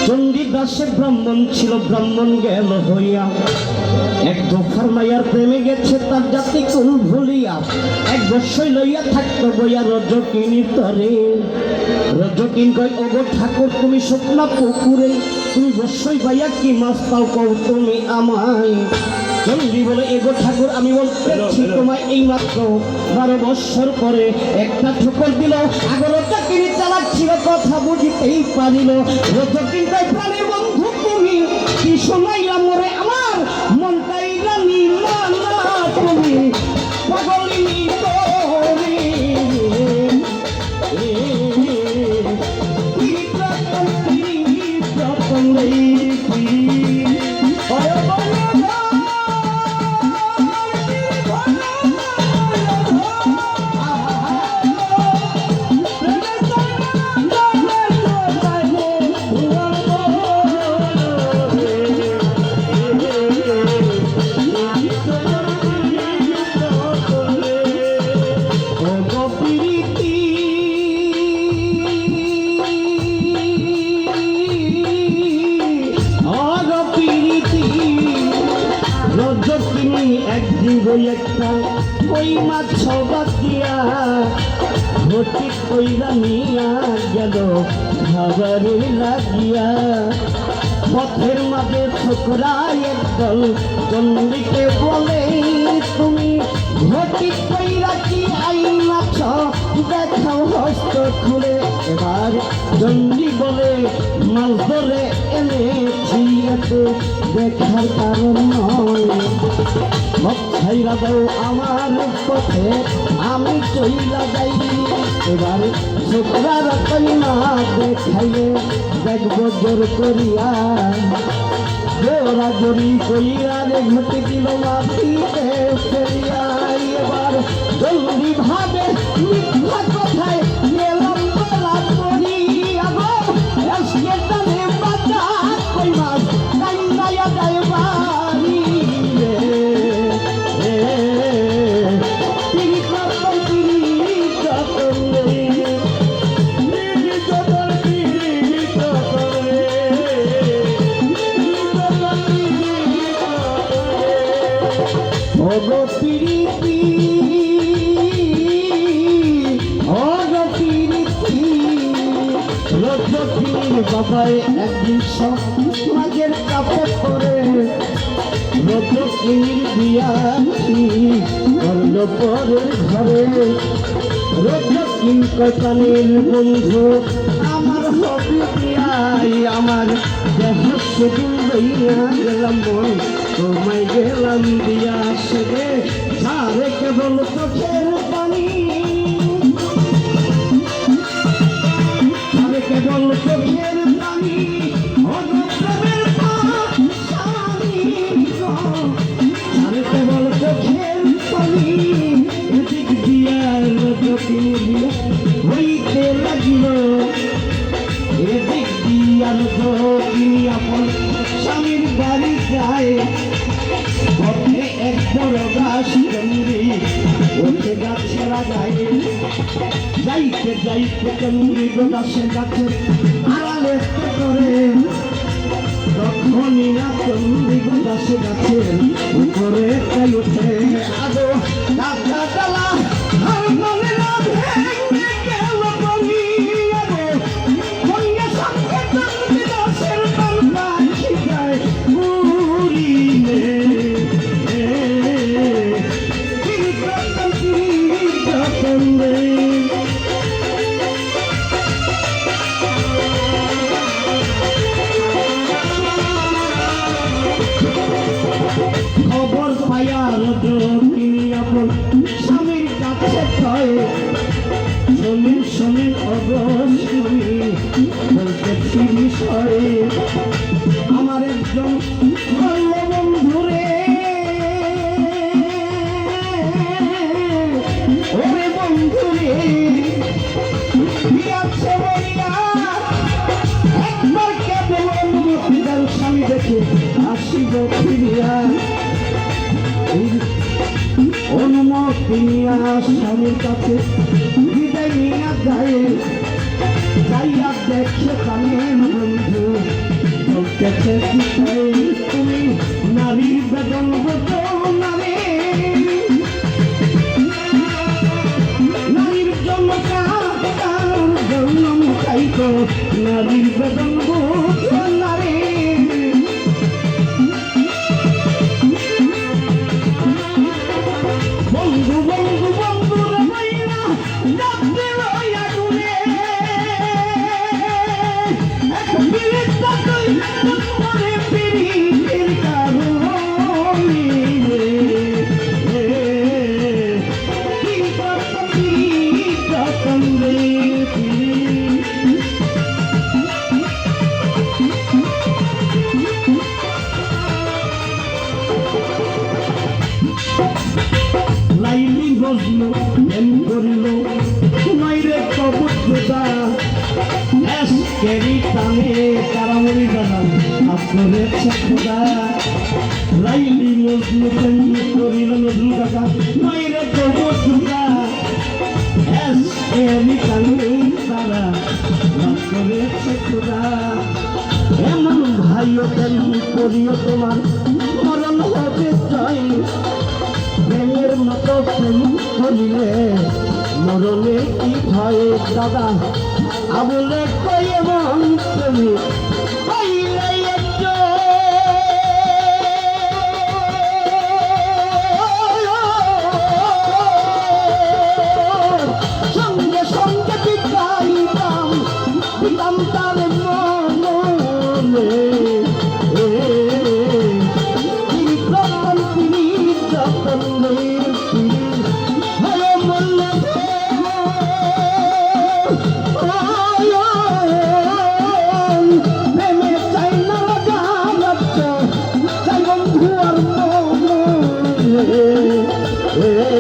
চণ্ডীদাসে ব্রাহ্মণ ছিল, ব্রাহ্মণ গেল হইয়া এক দফার মায়ার প্রেমে গেছে তার জাতি কুল ভুলিয়া। এক বৎসর লইয়া থাকতো বইয়া রজকিনীর তরে। রজকিন কই ওগো ঠাকুর তুমি শুকনা পুকুরে, তুমি বৎসর বাইয়া কি মাছ পাও কও তুমি আমায়। চণ্ডী বলে এগো ঠাকুর আমি বলতেছি তোমায় এই মাত্র 12 বৎসর পরে একটা ঠোকর দিল। আগে রজকিনী চালাক ছিল কথা বুঝিতেই পারিল। রজকিন কই প্রাণের বন্ধু তুমি কি শোনাইলা মোরে আমার মনটাই রানী মানা তুমি পাগলিনী তোরে। একদিন বই একটা ওই মাছ বাদ দিয়া ভর্তি কইরা নিয়া গেল খাবারে লাগিয়া। পথের মাঝে ছোকরা একদল চণ্ডীকে বলে তুমি ভর্তি কইরা কি আইনাছ দেখাও হস্ত খুলে। এবার চণ্ডী বলে মাছ ধরে এনেছি এতে দেখার কারণ নয়। ছাইরা দাও আমার পথে আমি চইলা যাই। এবার ছোকরার কইনা দেখাইলে দেখবো জোর করিয়া। জোরা জোরি কইরা রে ঘটে দিল মাটিতে ফেরিয়া। এবার জলদি ভাবে মিথ্যা কথায় গেলাম বলা করিয়া গো। আজকে তালে বাঁচা কই মাছ কান্দাইয়া যায় বাড়ি রে। বাবায় একদিন সমাজের কাপে পরে রজকিনীর বিয়া করল পরের ঘরে। রজকিন কপালের বন্ধু আমার হবি বিয়াই আমার দেহ শুধু লইয়া গেলাম বই তোমায় গেলাম দিয়া। সেবে সারে কেবল চোখের পানি, সারে কেবল চোখের পানি অনুপ্রেমের পানি। সারে কেবল চোখের পানি এদিক দিয়া রজকিনী হইতে লাগিল। এদিক দিয়া রজকিনী আপন স্বামীর বাড়ি যায়। পথে এক বড় গাছ চন্দ্রী ওঠে গাছেরা যায়। যাইতে যাইতে চন্দ্রী গাছের গাছের আড়ালে করে তখনই না চন্দ্রী গাছে গাছের উপরে তাই ওঠে আদো গাছা ডালা আর মনে না ভেঙে গেল বলি। আদো সঙ্গে সঙ্গে চন্দ্রী গাছের পাল্লা খিদায় বুড়িলে। খবর পাইয়া রজকিনী আপন স্বামীর কাছে কয় শোনেন শোনেন অবশ্যই বলতেছি বিষয়ে। আমার একজন ভালো বন্ধুরে ওরে বন্ধুরে বিয়াছে বলিয়া একবার কেবল অনুমতি দাও স্বামী দেখে আসিব ফিরিয়া। অনুমতি নিয়া স্বামীর কাছে বিদায় নিয়া যায়। যাইয়া দেখে কামেন বন্ধু গেছে তুমি নারীর বেদন বোঝো না রে, নারীর জন্য কার জন্ম চাইতো, নারীর বেদন বোঝো না রে। বন্ধু বন্ধু বন্ধু রে বইলা যাচ্ছে লইয়া গুনে, এক বিরিতা তুই মনে পিরিতের কারণে কি যতন রে লাইলি বসলো প্রেম করিল মাইরে কবুতরা এসকেরি টানে কারামরি দাঁড়ান আপনারে খোদা। লাইলি মজনু প্রেম করিল নজরুল কাকা মাইরে কবুতরা এসকেরি টানে তারা আপনারে খোদা। এমন ভাইও প্রেম করিও তোমার মরণ হবে জয়, প্রেমের মতো প্রেম করিলে মরণে কি ভয় দাদা, আবলে কই এমন প্রেমে পাইলে সঙ্গে সঙ্গে দিতাম দিতাম তার মনে, Hey,